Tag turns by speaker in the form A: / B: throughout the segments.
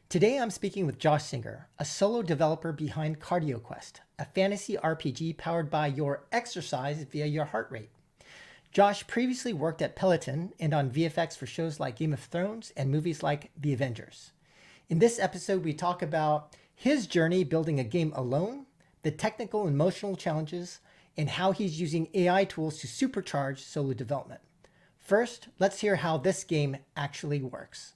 A: Today I'm speaking with Josh Singer, a solo developer behind CardioQuest, a fantasy RPG powered by your exercise via your heart rate. Josh previously worked at Peloton and on VFX for shows like Game of Thrones and movies like The Avengers. In this episode, we talk about his journey building a game alone, the technical and emotional challenges, and how he's using AI tools to supercharge solo development. First, let's hear how this game actually works.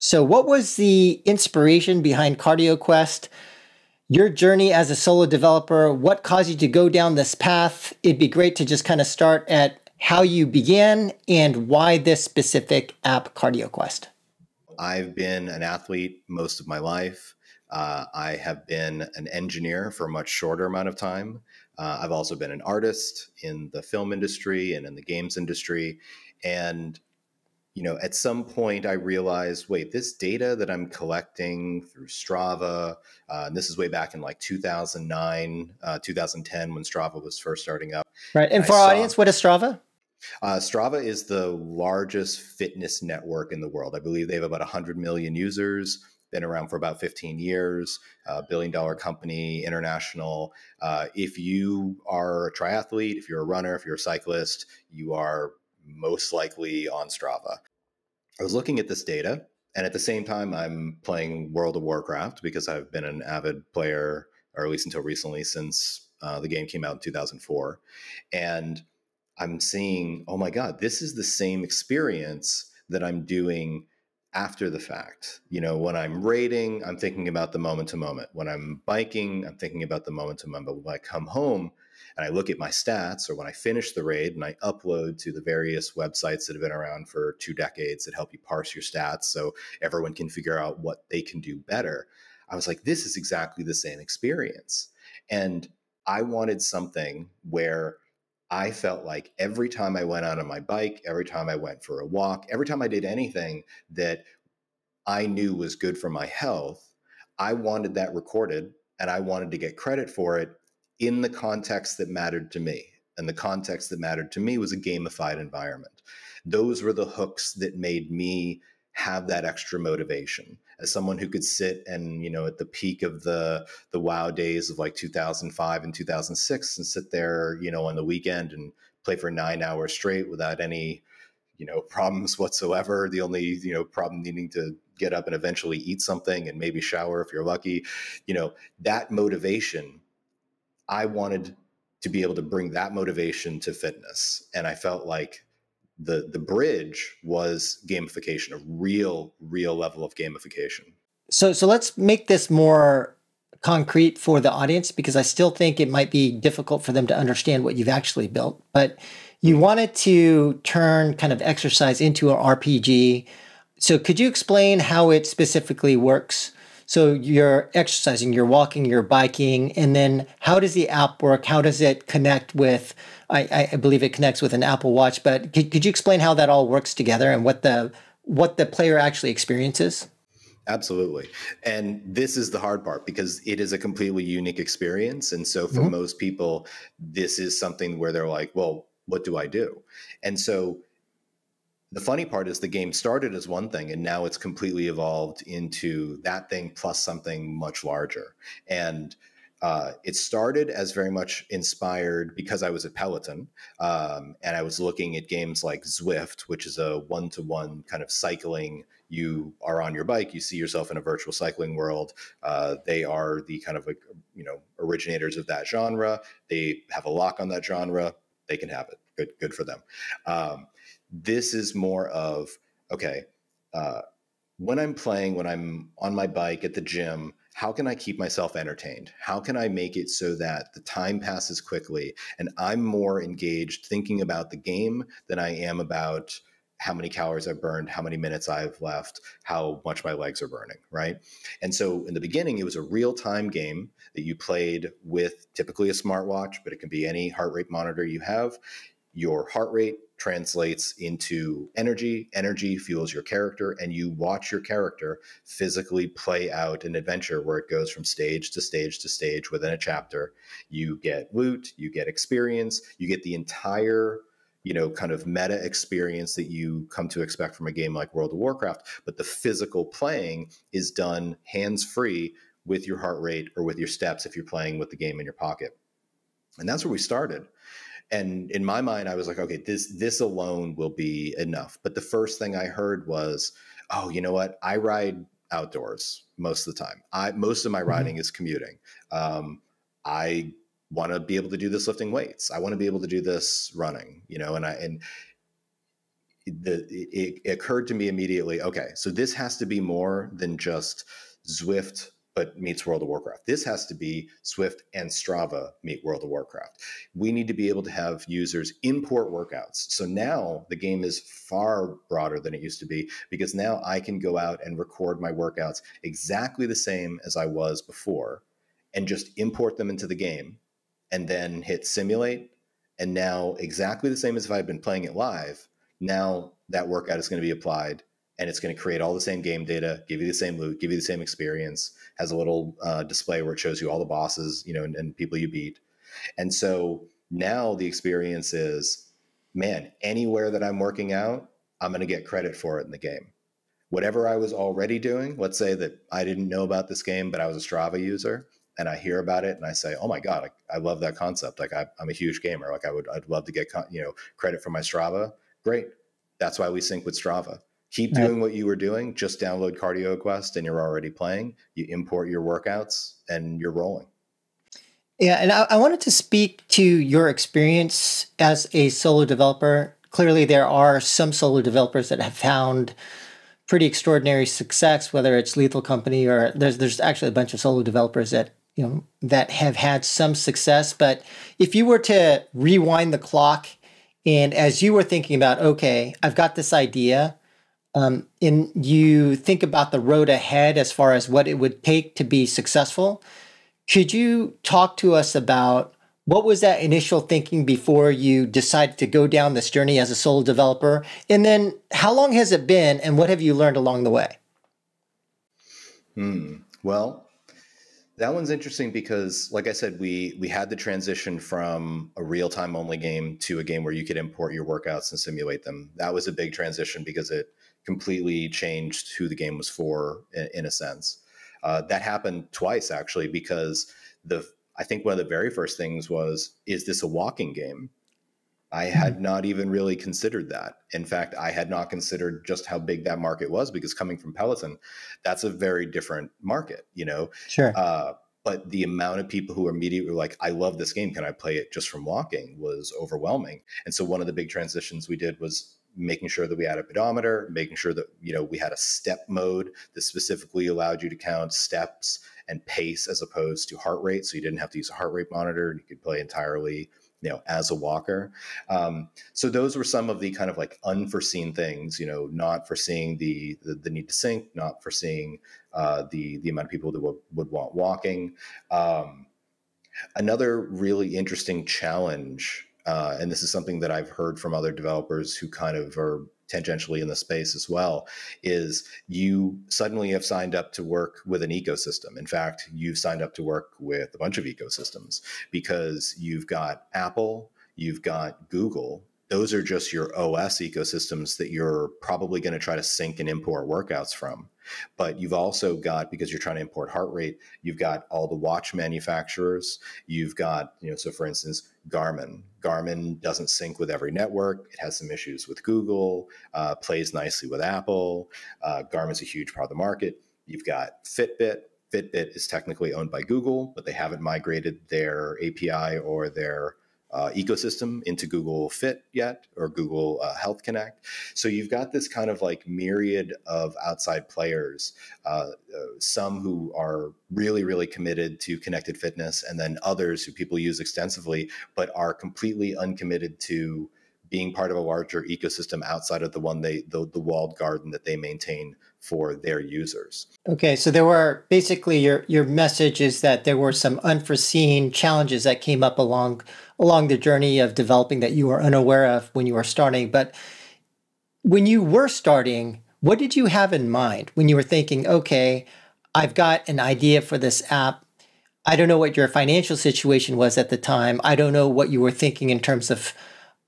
A: So what was the inspiration behind CardioQuest? Your journey as a solo developer, what caused you to go down this path? It'd be great to just kind of start at how you began and why this specific app, CardioQuest.
B: I've been an athlete most of my life. I have been an engineer for a much shorter amount of time. I've also been an artist in the film industry and in the games industry. And at some point I realized, wait, this data that I'm collecting through Strava, and this is way back in like 2009, 2010 when Strava was first starting up.
A: Right. And for our audience, what is Strava?
B: Strava is the largest fitness network in the world. I believe they have about 100 million users, been around for about 15 years, $1 billion company, international. If you are a triathlete, if you're a runner, if you're a cyclist, you are most likely on Strava. I was looking at this data, and at the same time, I'm playing World of Warcraft because I've been an avid player, or at least until recently, since the game came out in 2004. And I'm seeing, oh my God, this is the same experience that I'm doing after the fact. When I'm raiding, I'm thinking about the moment to moment. When I'm biking, I'm thinking about the moment to moment. But when I come home and I look at my stats, or when I finish the raid and I upload to the various websites that have been around for 2 decades that help you parse your stats so everyone can figure out what they can do better, I was like, this is exactly the same experience. And I wanted something where I felt like every time I went out on my bike, every time I went for a walk, every time I did anything that I knew was good for my health, I wanted that recorded and I wanted to get credit for it in the context that mattered to me. And the context that mattered to me was a gamified environment. Those were the hooks that made me have that extra motivation. As someone who could sit and, at the peak of the WoW days of like 2005 and 2006 and sit there, on the weekend and play for 9 hours straight without any, problems whatsoever. The only, problem needing to get up and eventually eat something and maybe shower if you're lucky, that motivation, I wanted to be able to bring that motivation to fitness. And I felt like the bridge was gamification, a real level of gamification.
A: So let's make this more concrete for the audience, because I still think it might be difficult for them to understand what you've actually built. But you wanted to turn kind of exercise into an RPG. So could you explain how it specifically works? So you're exercising, you're walking, you're biking, and then how does the app work? How does it connect with, I believe it connects with an Apple Watch, but could you explain how that all works together and what the player actually experiences?
B: Absolutely. And this is the hard part because it is a completely unique experience. And so for most people, this is something where they're like, well, what do I do? And so the funny part is the game started as one thing and now it's completely evolved into that thing plus something much larger. And it started as very much inspired because I was at Peloton and I was looking at games like Zwift, which is a one-to-one kind of cycling. You are on your bike, you see yourself in a virtual cycling world. They are the kind of originators of that genre. They have a lock on that genre. They can have it. Good for them. This is more of, okay, when I'm playing, when I'm on my bike at the gym, how can I keep myself entertained? How can I make it so that the time passes quickly and I'm more engaged thinking about the game than I am about how many calories I've burned, how many minutes I've left, how much my legs are burning, right? And so in the beginning, it was a real-time game that you played with typically a smartwatch, but it can be any heart rate monitor you have. Your heart rate translates into energy. Energy fuels your character, and you watch your character physically play out an adventure where it goes from stage to stage to stage within a chapter. You get loot, you get experience, you get the entire kind of meta experience that you come to expect from a game like World of Warcraft, but the physical playing is done hands-free with your heart rate or with your steps if you're playing with the game in your pocket. And that's where we started. And in my mind, I was like, okay, this alone will be enough. But the first thing I heard was, oh, you know what? I ride outdoors most of the time. Most of my riding is commuting. I want to be able to do this lifting weights. I want to be able to do this running, and it occurred to me immediately, okay, so this has to be more than just Zwift but meets World of Warcraft. This has to be Zwift and Strava meet World of Warcraft. We need to be able to have users import workouts. So now the game is far broader than it used to be, because now I can go out and record my workouts exactly the same as I was before and just import them into the game and then hit simulate. And now exactly the same as if I'd been playing it live, now that workout is going to be applied, and it's going to create all the same game data, give you the same loot, give you the same experience, has a little display where it shows you all the bosses, and people you beat. And so now the experience is, man, anywhere that I'm working out, I'm going to get credit for it in the game. Whatever I was already doing, let's say that I didn't know about this game, but I was a Strava user, and I hear about it and I say, oh my God, I love that concept. Like I'm a huge gamer. Like I'd love to get, credit for my Strava. Great. That's why we sync with Strava. Keep doing what you were doing. Just download CardioQuest and you're already playing. You import your workouts and you're rolling.
A: Yeah, and I wanted to speak to your experience as a solo developer. Clearly, there are some solo developers that have found pretty extraordinary success, whether it's Lethal Company or there's actually a bunch of solo developers that that have had some success. But if you were to rewind the clock, and as you were thinking about, okay, I've got this idea, and you think about the road ahead as far as what it would take to be successful, could you talk to us about what was that initial thinking before you decided to go down this journey as a solo developer? And then how long has it been, and what have you learned along the way?
B: Well, that one's interesting because, like I said, we had the transition from a real-time only game to a game where you could import your workouts and simulate them. That was a big transition because it completely changed who the game was for, in a sense. That happened twice, actually, because I think one of the very first things was, is this a walking game? I had not even really considered that. In fact, I had not considered just how big that market was, because coming from Peloton, that's a very different market,
A: Sure.
B: But the amount of people who immediately were like, I love this game, can I play it just from walking, was overwhelming. And so one of the big transitions we did was making sure that we had a pedometer, making sure that, we had a step mode that specifically allowed you to count steps and pace as opposed to heart rate. So you didn't have to use a heart rate monitor, and you could play entirely as a walker. So those were some of the kind of like unforeseen things, not foreseeing the need to sync, not foreseeing the amount of people that would want walking. Another really interesting challenge, and this is something that I've heard from other developers who kind of are tangentially in the space as well, is you suddenly have signed up to work with an ecosystem. In fact, you've signed up to work with a bunch of ecosystems, because you've got Apple, you've got Google. Those are just your OS ecosystems that you're probably going to try to sync and import workouts from. But you've also got, because you're trying to import heart rate, you've got all the watch manufacturers. You've got, so for instance, Garmin. Garmin doesn't sync with every network. It has some issues with Google, plays nicely with Apple. Garmin's a huge part of the market. You've got Fitbit. Fitbit is technically owned by Google, but they haven't migrated their API or their ecosystem into Google Fit yet, or Google Health Connect. So you've got this kind of like myriad of outside players, some who are really, really committed to connected fitness, and then others who people use extensively, but are completely uncommitted to being part of a larger ecosystem outside of the walled garden that they maintain for their users.
A: Okay, so there were basically your message is that there were some unforeseen challenges that came up along the journey of developing that you were unaware of when you were starting. But when you were starting, what did you have in mind when you were thinking, okay, I've got an idea for this app? I don't know what your financial situation was at the time. I don't know what you were thinking in terms of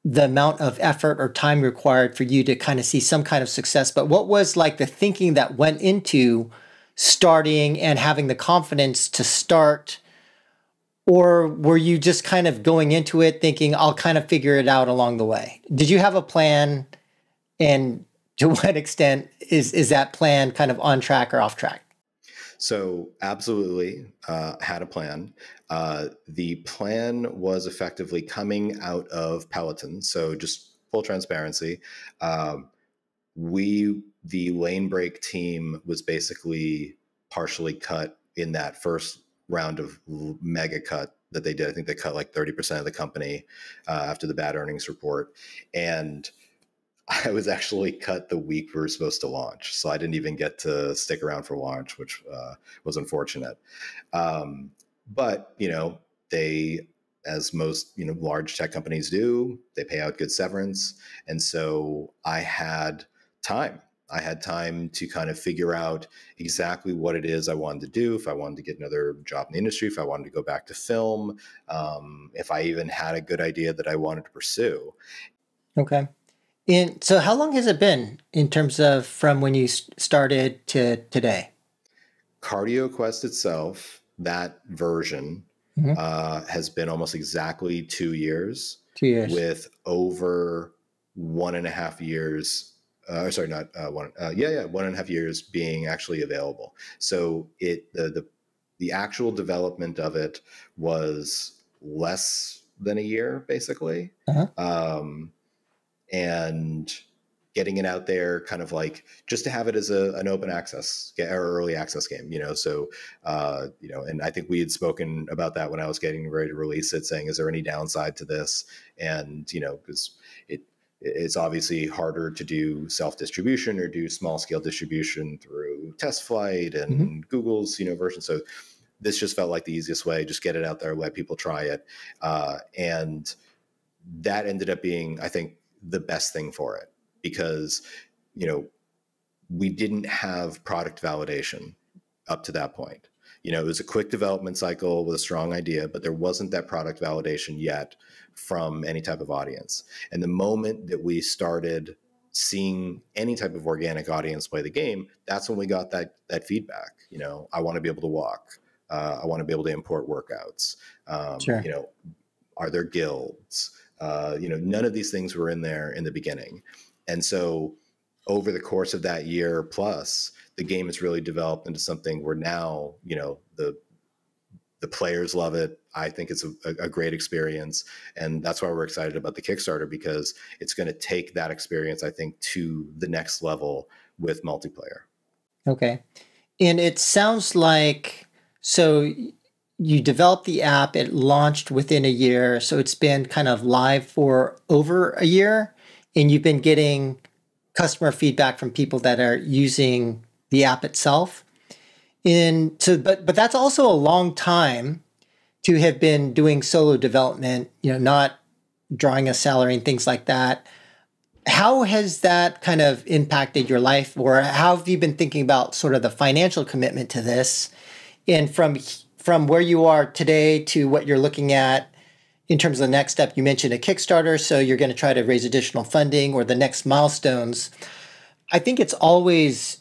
A: the amount of effort or time required for you to kind of see some kind of success, but what was like the thinking that went into starting and having the confidence to start? Or were you just kind of going into it thinking, I'll kind of figure it out along the way? Did you have a plan? And to what extent is that plan kind of on track or off track?
B: So absolutely had a plan. The plan was effectively coming out of Peloton. So just full transparency, the lane break team was basically partially cut in that first round of mega cut that they did. I think they cut like 30% of the company after the bad earnings report. And I was actually cut the week we were supposed to launch. So I didn't even get to stick around for launch, which was unfortunate. But, they, as most, large tech companies do, they pay out good severance. And so I had time. I had time to kind of figure out exactly what it is I wanted to do, if I wanted to get another job in the industry, if I wanted to go back to film, if I even had a good idea that I wanted to pursue.
A: Okay. And so how long has it been in terms of from when you started to today?
B: CardioQuest itself, that version, has been almost exactly 2 years.
A: 2 years.
B: With over 1.5 years. Sorry, not one. 1.5 years being actually available. So the actual development of it was less than a year, basically. And getting it out there kind of like just to have it as an open access or early access game, so, and I think we had spoken about that when I was getting ready to release it, saying, is there any downside to this? And, because it's obviously harder to do self-distribution or do small scale distribution through test flight and Google's, version. So this just felt like the easiest way, just get it out there, let people try it. And that ended up being, I think, the best thing for it, because, we didn't have product validation up to that point. It was a quick development cycle with a strong idea, but there wasn't that product validation yet from any type of audience. And the moment that we started seeing any type of organic audience play the game, that's when we got that feedback. I want to be able to walk. I want to be able to import workouts.
A: Sure.
B: Are there guilds? None of these things were in there in the beginning. And so over the course of that year plus, the game has really developed into something where now, the players love it. I think it's a great experience. And that's why we're excited about the Kickstarter, because it's going to take that experience, I think, to the next level with multiplayer.
A: Okay. And it sounds like, so you developed the app, it launched within a year. So it's been kind of live for over a year, and you've been getting customer feedback from people that are using the app itself. And so, but that's also a long time to have been doing solo development, not drawing a salary and things like that. How has that kind of impacted your life, or how have you been thinking about sort of the financial commitment to this? And from where you are today to what you're looking at in terms of the next step, you mentioned a Kickstarter, so you're going to try to raise additional funding, or the next milestones. I think it's always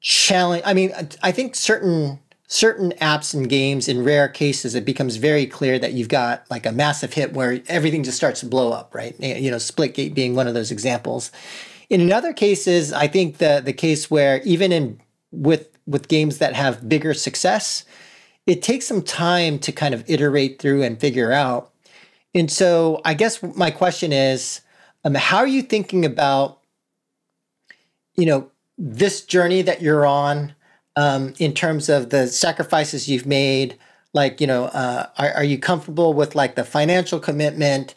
A: challenge. I mean, I think certain apps and games, in rare cases, it becomes very clear that you've got like a massive hit where everything just starts to blow up, right? Splitgate being one of those examples. In other cases, I think the case where even with games that have bigger success, it takes some time to kind of iterate through and figure out. And so I guess my question is, how are you thinking about, this journey that you're on, in terms of the sacrifices you've made? Like, are you comfortable with like the financial commitment?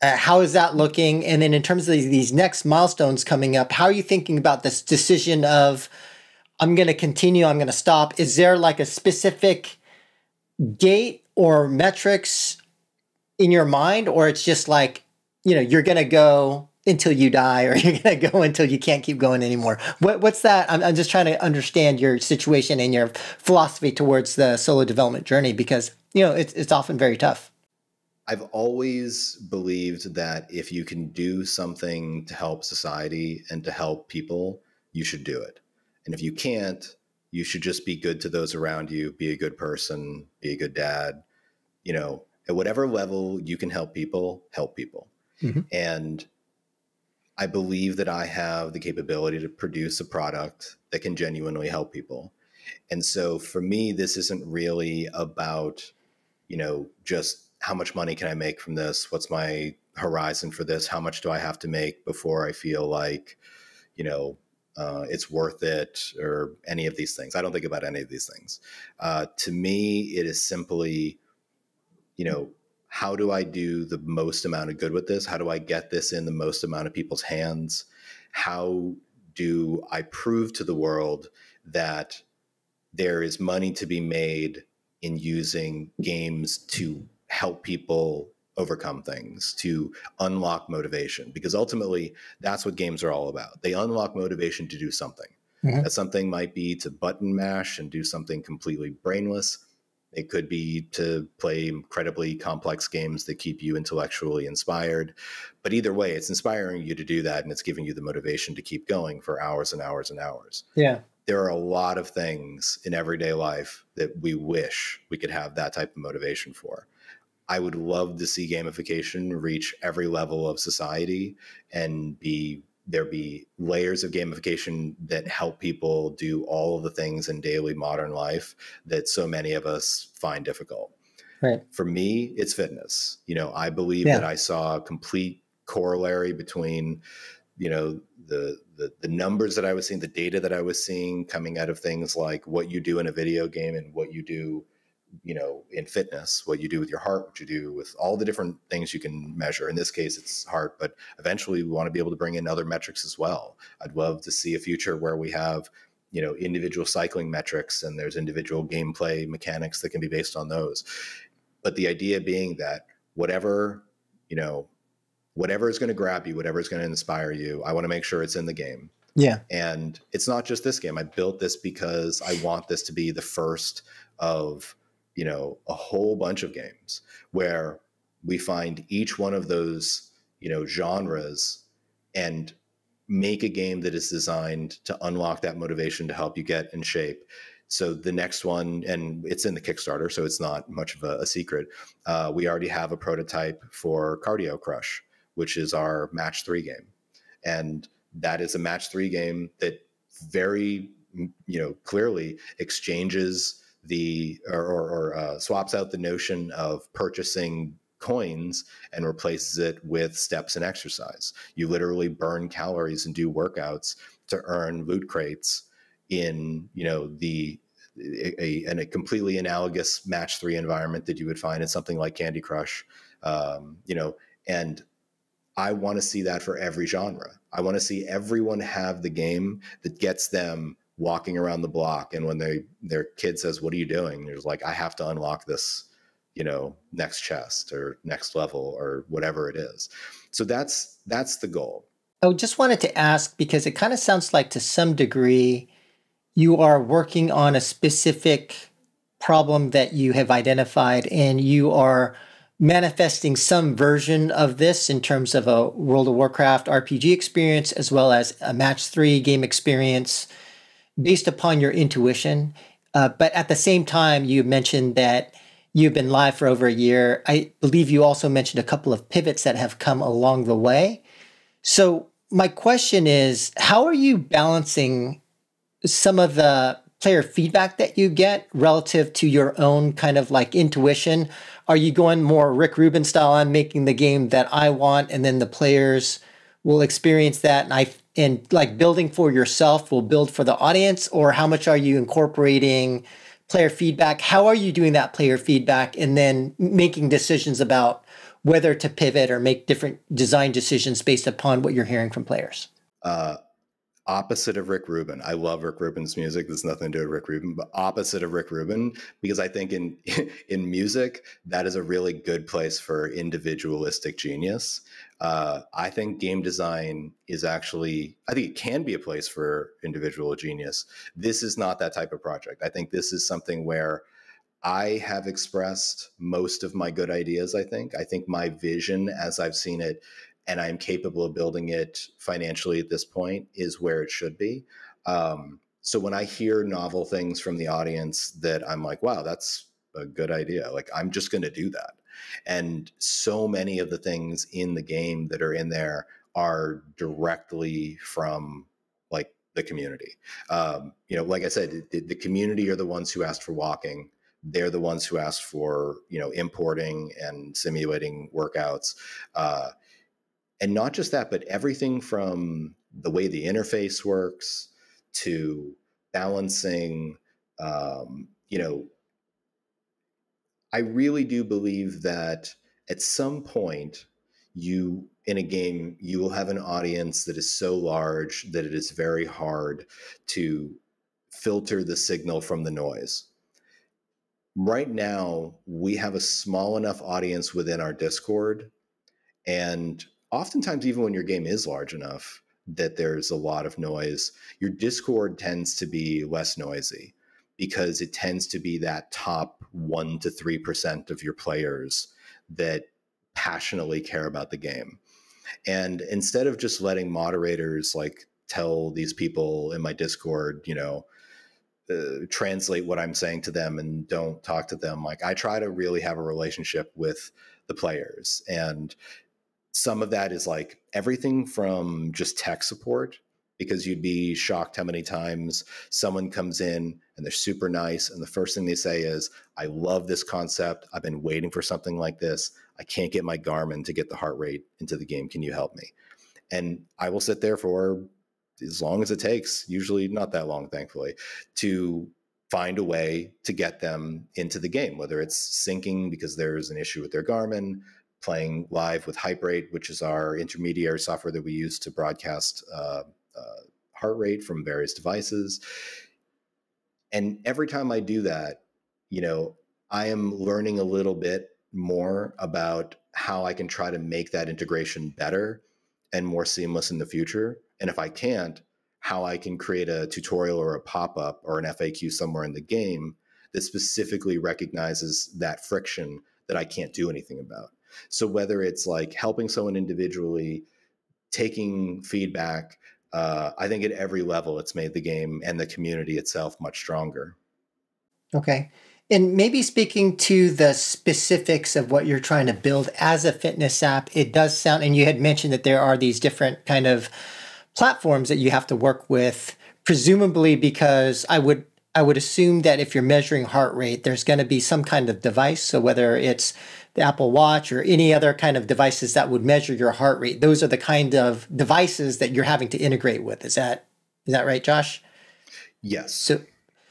A: How is that looking? And then in terms of these next milestones coming up, how are you thinking about this decision of, I'm going to continue, I'm going to stop? Is there like a specific gate or metrics in your mind, or it's just like, you're going to go until you die, or you're going to go until you can't keep going anymore? What's that? I'm just trying to understand your situation and your philosophy towards the solo development journey, because, it's often very tough.
B: I've always believed that if you can do something to help society and to help people, you should do it. And if you can't, you should just be good to those around you, be a good person, be a good dad, you know, at whatever level you can help people, help people. Mm-hmm. And I believe that I have the capability to produce a product that can genuinely help people. And so for me, this isn't really about, you know, just how much money can I make from this? What's my horizon for this? How much do I have to make before I feel like, you know, it's worth it, or any of these things? I don't think about any of these things. To me, it is simply, you know, how do I do the most amount of good with this? How do I get this in the most amount of people's hands? How do I prove to the world that there is money to be made in using games to help people overcome things, to unlock motivation? Because ultimately, that's what games are all about. They unlock motivation to do something. Mm-hmm. That something might be to button mash and do something completely brainless. It could be to play incredibly complex games that keep you intellectually inspired. But either way, it's inspiring you to do that, and it's giving you the motivation to keep going for hours and hours and hours.
A: Yeah.
B: There are a lot of things in everyday life that we wish we could have that type of motivation for. I would love to see gamification reach every level of society and there be layers of gamification that help people do all of the things in daily modern life that so many of us find difficult.
A: Right.
B: For me, it's fitness. You know, I believe that I saw a complete corollary between, you know, the numbers that I was seeing, the data that I was seeing coming out of things like what you do in a video game and what you do, you know, in fitness, what you do with your heart, what you do with all the different things you can measure. In this case, it's heart, but eventually we want to be able to bring in other metrics as well. I'd love to see a future where we have, you know, individual cycling metrics, and there's individual gameplay mechanics that can be based on those. But the idea being that whatever, you know, whatever is going to grab you, whatever is going to inspire you, I want to make sure it's in the game.
A: Yeah.
B: And it's not just this game. I built this because I want this to be the first of, you know, a whole bunch of games where we find each one of those, you know, genres and make a game that is designed to unlock that motivation to help you get in shape. So the next one, and it's in the Kickstarter, so it's not much of a secret. We already have a prototype for CardioQuest, which is our match 3 game. And that is a match 3 game that very, you know, clearly exchanges the or swaps out the notion of purchasing coins and replaces it with steps and exercise. You literally burn calories and do workouts to earn loot crates in, you know, a completely analogous match 3 environment that you would find in something like Candy Crush, you know. And I want to see that for every genre. I want to see everyone have the game that gets them walking around the block, and when their kid says, "What are you doing?" There's like, "I have to unlock this, you know, next chest or next level or whatever it is." So that's the goal.
A: I just wanted to ask, because it kind of sounds like to some degree you are working on a specific problem that you have identified, and you are manifesting some version of this in terms of a World of Warcraft RPG experience as well as a match 3 game experience based upon your intuition. But at the same time, you mentioned that you've been live for over a year. I believe you also mentioned a couple of pivots that have come along the way. So my question is, how are you balancing some of the player feedback that you get relative to your own kind of like intuition? Are you going more Rick Rubin style on making the game that I want, and then the players will experience that, and like building for yourself will build for the audience? Or how much are you incorporating player feedback? How are you doing that player feedback and then making decisions about whether to pivot or make different design decisions based upon what you're hearing from players?
B: Opposite of Rick Rubin. I love Rick Rubin's music. There's nothing to do with Rick Rubin, but opposite of Rick Rubin, because I think in music, that is a really good place for individualistic genius. I think game design is actually, I think it can be a place for individual genius. This is not that type of project. I think this is something where I have expressed most of my good ideas, I think. I think my vision, as I've seen it, and I'm capable of building it financially at this point, is where it should be. So when I hear novel things from the audience that I'm like, wow, that's a good idea, like I'm just going to do that. And so many of the things in the game that are in there are directly from like the community. Like I said, the community are the ones who asked for walking. They're the ones who asked for, importing and simulating workouts. And not just that, but everything from the way the interface works to balancing, I really do believe that at some point in a game, you will have an audience that is so large that it is very hard to filter the signal from the noise. Right now, we have a small enough audience within our Discord, and oftentimes, even when your game is large enough that there's a lot of noise, your Discord tends to be less noisy because it tends to be that top 1 to 3% of your players that passionately care about the game. And instead of just letting moderators like tell these people in my Discord, translate what I'm saying to them and don't talk to them, like I try to really have a relationship with the players. And some of that is like everything from just tech support, because you'd be shocked how many times someone comes in and they're super nice, and the first thing they say is, I love this concept. I've been waiting for something like this. I can't get my Garmin to get the heart rate into the game. Can you help me? And I will sit there for as long as it takes, usually not that long, thankfully, to find a way to get them into the game, whether it's syncing because there's an issue with their Garmin, playing live with HypeRate, which is our intermediary software that we use to broadcast heart rate from various devices. And every time I do that, I am learning a little bit more about how I can try to make that integration better and more seamless in the future. And if I can't, how I can create a tutorial or a pop-up or an FAQ somewhere in the game that specifically recognizes that friction that I can't do anything about. So whether it's like helping someone individually, taking feedback, I think at every level it's made the game and the community itself much stronger.
A: Okay. And maybe speaking to the specifics of what you're trying to build as a fitness app, it does sound, and you had mentioned that there are these different kind of platforms that you have to work with, presumably because I would assume that if you're measuring heart rate, there's going to be some kind of device. So whether it's the Apple Watch or any other kind of devices that would measure your heart rate, those are the kind of devices that you're having to integrate with. Is that right, Josh?
B: Yes.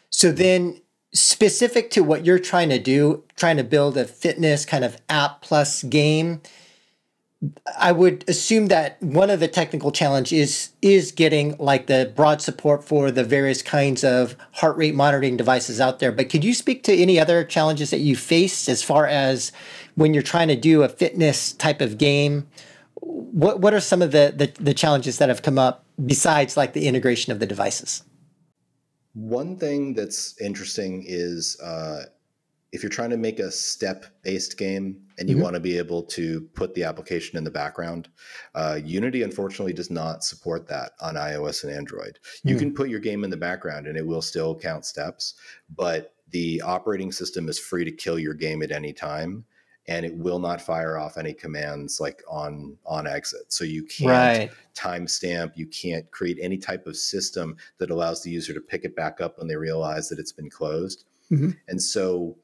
A: So then, specific to what you're trying to do, trying to build a fitness kind of app plus game, I would assume that one of the technical challenges is getting like the broad support for the various kinds of heart rate monitoring devices out there. But could you speak to any other challenges that you faced as far as when you're trying to do a fitness type of game? What are some of the challenges that have come up besides like the integration of the devices?
B: One thing that's interesting is if you're trying to make a step-based game and you want to be able to put the application in the background, Unity unfortunately does not support that on iOS and Android. You can put your game in the background and it will still count steps, but the operating system is free to kill your game at any time, and it will not fire off any commands like on exit. So you can't timestamp, you can't create any type of system that allows the user to pick it back up when they realize that it's been closed. And so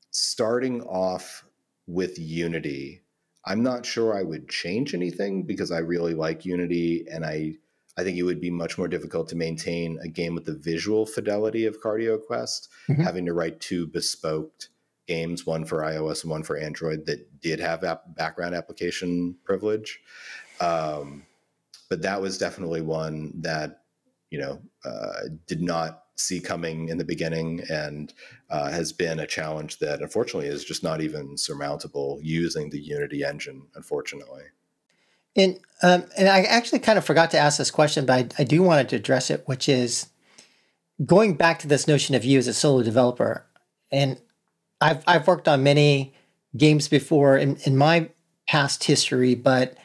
B: starting off with Unity, I'm not sure I would change anything because I really like Unity, and I think it would be much more difficult to maintain a game with the visual fidelity of CardioQuest, having to write two bespoke games, one for iOS and one for Android, that did have background application privilege. But that was definitely one that, did not see coming in the beginning, and has been a challenge that unfortunately is just not even surmountable using the Unity engine, unfortunately.
A: And I actually kind of forgot to ask this question, but I do want to address it, which is going back to this notion of you as a solo developer. And I've worked on many games before in my past history, but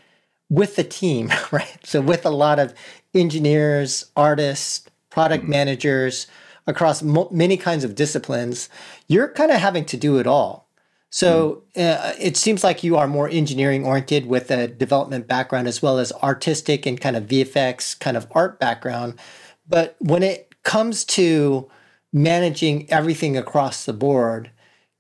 A: with the team, right? So with a lot of engineers, artists, product
B: Mhm.
A: managers across many kinds of disciplines, you're kind of having to do it all.
B: Mhm.
A: So it seems like you are more engineering oriented with a development background as well as artistic and kind of VFX kind of art background. But when it comes to managing everything across the board,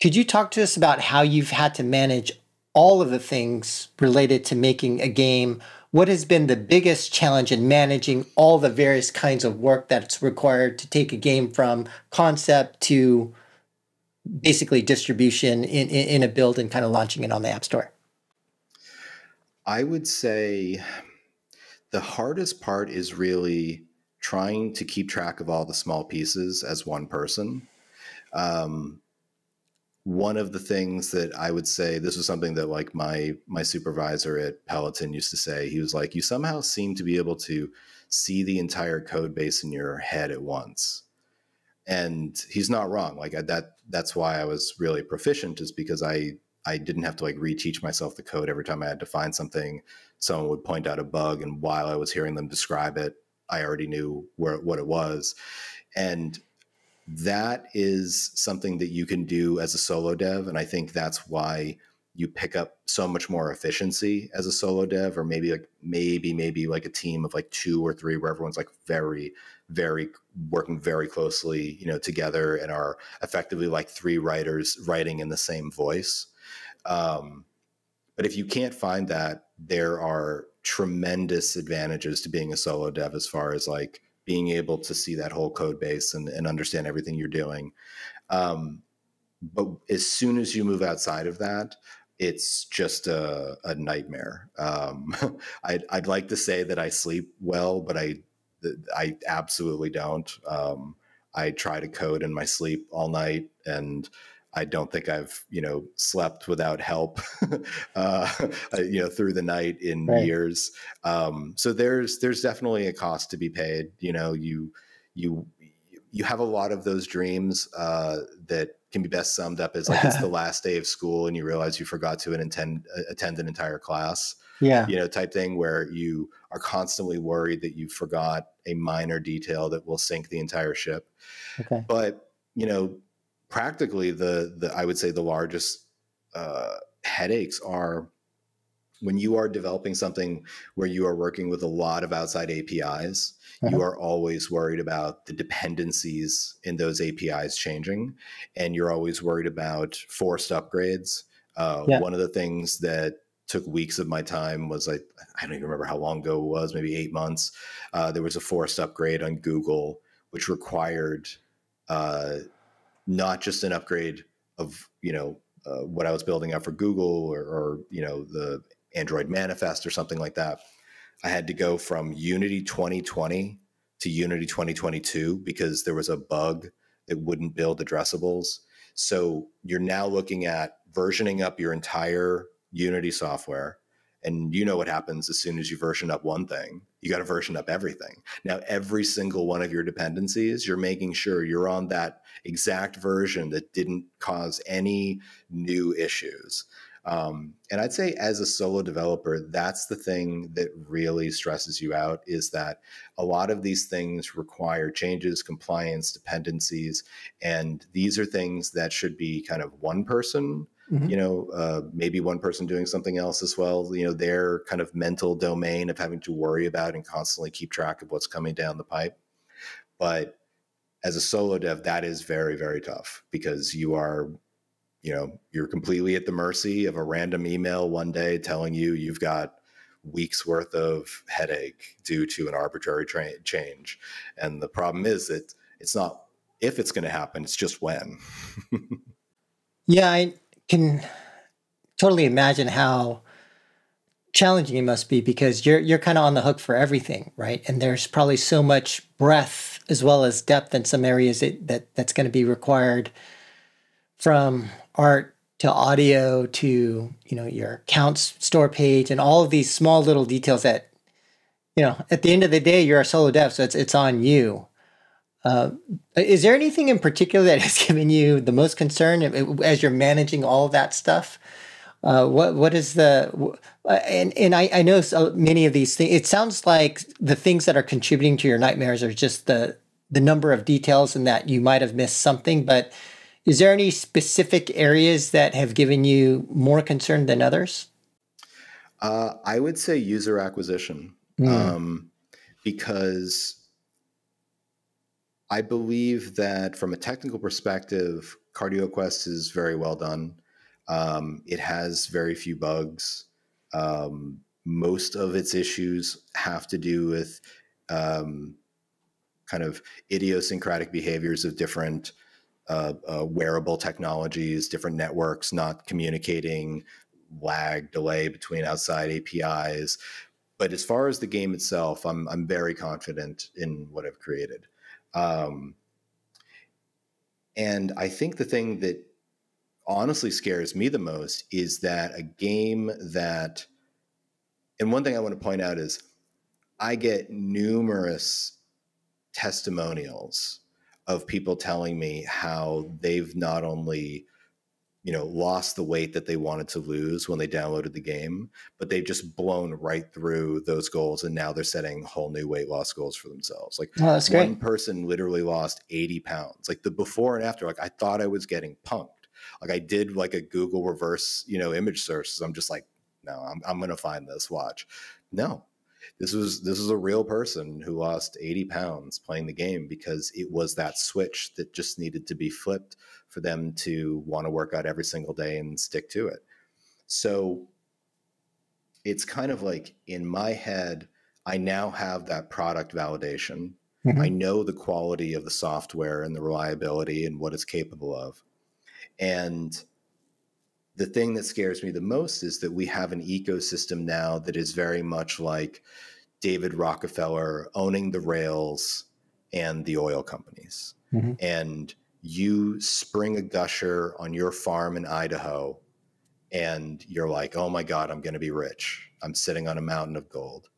A: could you talk to us about how you've had to manage all of the things related to making a game? What has been the biggest challenge in managing all the various kinds of work that's required to take a game from concept to basically distribution in a build and kind of launching it on the App Store?
B: I would say the hardest part is really trying to keep track of all the small pieces as one person. Um, One of the things that I would say, this was something that like my supervisor at Peloton used to say. He was like, you somehow seem to be able to see the entire code base in your head at once. And he's not wrong. Like that's why I was really proficient, is because I didn't have to like reteach myself the code every time I had to find something. Someone would point out a bug, and while I was hearing them describe it, I already knew what it was. And that is something that you can do as a solo dev. And I think that's why you pick up so much more efficiency as a solo dev, or maybe like a team of like 2 or 3 where everyone's like very working very closely, together, and are effectively like 3 writers writing in the same voice. Um, but if you can't find that, there are tremendous advantages to being a solo dev as far as like being able to see that whole code base and understand everything you're doing. Um, but as soon as you move outside of that, it's just a nightmare. I'd like to say that I sleep well, but I absolutely don't. I try to code in my sleep all night, and I don't think I've slept without help through the night in
A: Right.
B: years. So there's definitely a cost to be paid. You you have a lot of those dreams that can be best summed up as like it's the last day of school and you realize you forgot to attend an entire class,
A: Yeah.
B: type thing, where you are constantly worried that you forgot a minor detail that will sink the entire ship.
A: Okay.
B: But practically the I would say the largest headaches are when you are developing something where you are working with a lot of outside APIs. You
A: Uh-huh.
B: are always worried about the dependencies in those APIs changing, and you're always worried about forced upgrades.
A: Yeah.
B: One of the things that took weeks of my time was I don't even remember how long ago it was, maybe 8 months. There was a forced upgrade on Google, which required uh, not just an upgrade of what I was building out for Google, or the Android manifest or something like that. I had to go from Unity 2020 to Unity 2022 because there was a bug that wouldn't build addressables. So you're now looking at versioning up your entire Unity software. And you know what happens as soon as you version up one thing, you got to version up everything. Now, every single one of your dependencies, you're making sure you're on that exact version that didn't cause any new issues. And I'd say as a solo developer, that's the thing that really stresses you out, is that a lot of these things require changes, compliance, dependencies, and these are things that should be kind of one person,
A: Mhm.
B: maybe one person doing something else as well, their kind of mental domain of having to worry about and constantly keep track of what's coming down the pipe. But as a solo dev, that is very, very tough because you're completely at the mercy of a random email one day telling you you've got weeks worth of headache due to an arbitrary change. And the problem is that it's not if it's going to happen, it's just when.
A: Yeah, I can totally imagine how challenging it must be because you're kind of on the hook for everything, right? And there's probably so much breadth as well as depth in some areas that's going to be required, from art to audio to your accounts store page and all of these small little details that at the end of the day you're a solo dev, so it's on you. Uh, is there anything in particular that has given you the most concern as you're managing all of that stuff? What is and I know so many of these things. It sounds like the things that are contributing to your nightmares are just the number of details and that you might have missed something. But is there any specific areas that have given you more concern than others?
B: I would say user acquisition,
A: Mm.
B: because I believe that from a technical perspective, CardioQuest is very well done. It has very few bugs. Most of its issues have to do with um, kind of idiosyncratic behaviors of different wearable technologies, different networks not communicating, lag, delay between outside APIs. But as far as the game itself, I'm very confident in what I've created. Um, and I think the thing that honestly scares me the most is that a game that, and one thing I want to point out is I get numerous testimonials of people telling me how they've not only lost the weight that they wanted to lose when they downloaded the game, but they've just blown right through those goals. And now they're setting whole new weight loss goals for themselves. Like
A: Oh, that's
B: one
A: great.
B: person literally lost 80 pounds, like the before and after. Like I thought I was getting punked. Like I did like a Google reverse, image search. So I'm just like, no, I'm going to find this, watch. No, this was a real person who lost 80 pounds playing the game because it was that switch that just needed to be flipped for them to want to work out every single day and stick to it. So it's kind of like in my head, I now have that product validation. I
A: Hmm.
B: know the quality of the software and the reliability and what it's capable of. And the thing that scares me the most is that we have an ecosystem now that is very much like David Rockefeller owning the rails and the oil companies.
A: Hmm.
B: And you spring a gusher on your farm in Idaho, and you're like, oh my God, I'm going to be rich. I'm sitting on a mountain of gold.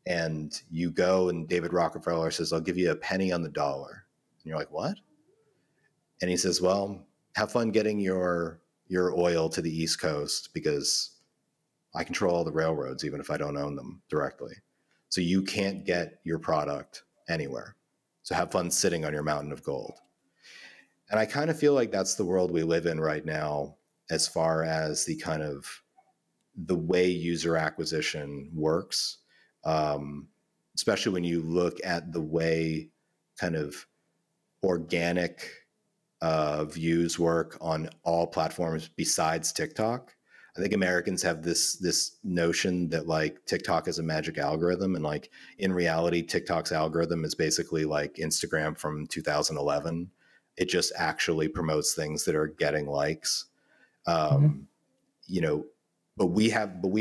B: And you go, and David Rockefeller says, I'll give you a penny on the dollar. And you're like, what? And he says, well, have fun getting your oil to the East Coast because I control all the railroads, even if I don't own them directly. So you can't get your product anywhere. So have fun sitting on your mountain of gold. And I kind of feel like that's the world we live in right now, as far as the kind of the way user acquisition works, um, especially when you look at the way kind of organic views work on all platforms besides TikTok. I think Americans have this notion that like TikTok is a magic algorithm, and like in reality, TikTok's algorithm is basically like Instagram from 2011. It just actually promotes things that are getting likes.
A: Hmm.
B: Um, you know, but we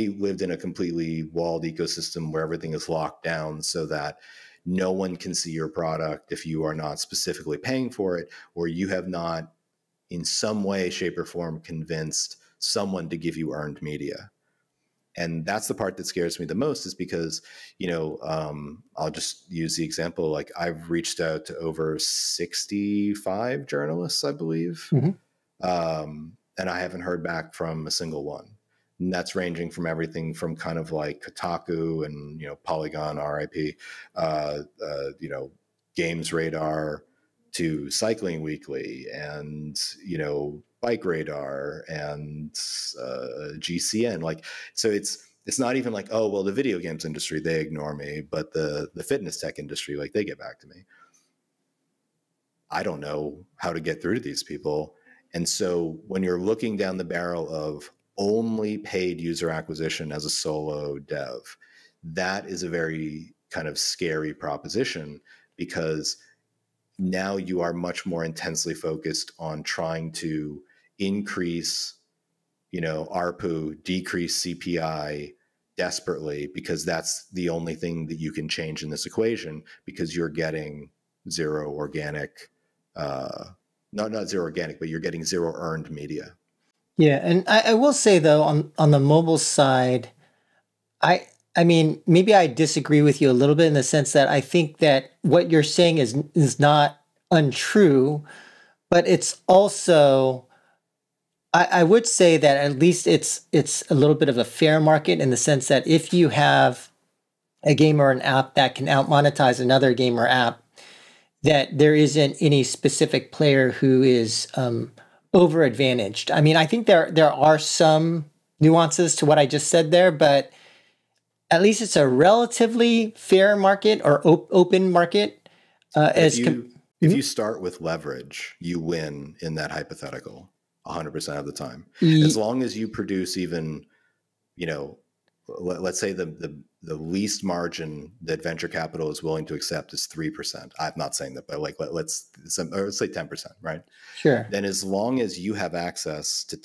B: lived in a completely walled ecosystem where everything is locked down so that no one can see your product if you are not specifically paying for it, or you have not in some way, shape, or form convinced someone to give you earned media. And that's the part that scares me the most, is because, I'll just use the example. Like I've reached out to over 65 journalists, I believe,
A: Hmm.
B: and I haven't heard back from a single one. And that's ranging from everything from kind of like Kotaku and Polygon, RIP, uh, Games Radar, to Cycling Weekly and Bike Radar and GCN. Like, so it's not even like, oh well, the video games industry, they ignore me, but the fitness tech industry, like, they get back to me. I don't know how to get through to these people. And so when you're looking down the barrel of only paid user acquisition as a solo dev, that is a very kind of scary proposition, because now you are much more intensely focused on trying to increase, ARPU, decrease CPI desperately, because that's the only thing that you can change in this equation, because you're getting zero organic, uh, not zero organic, but you're getting zero earned media.
A: Yeah, and I will say though, on the mobile side, I I mean, maybe I disagree with you a little bit in the sense that I think that what you're saying is not untrue, but it's also I would say that at least it's a little bit of a fair market in the sense that if you have a game or an app that can out monetize another game or app, that there isn't any specific player who is over advantaged. I mean, I think there are some nuances to what I just said there, but at least it's a relatively fair market or open market.
B: If you start with leverage, you win in that hypothetical 100% of the time. As long as you produce even, let's say the least margin that venture capital is willing to accept is 3%. I'm not saying that, but let's say 10%, right?
A: Sure.
B: Then as long as you have access to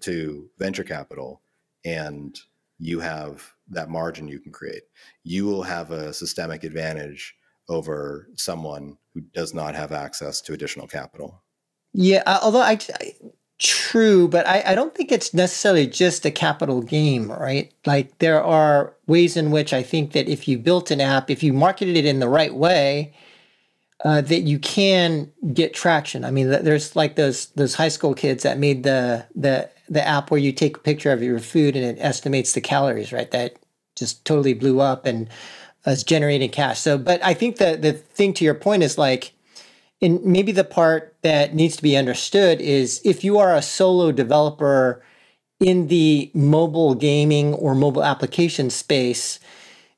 B: to venture capital and you have that margin you can create, you will have a systemic advantage over someone who does not have access to additional capital.
A: Yeah, although true, but I don't think it's necessarily just a capital game, right? Like there are ways in which I think that if you built an app, if you marketed it in the right way, that you can get traction. I mean, there's like those high school kids that made the app where you take a picture of your food and it estimates the calories, right? That just totally blew up and is generating cash. So, but I think the thing to your point is like, and maybe the part that needs to be understood is if you are a solo developer in the mobile gaming or mobile application space,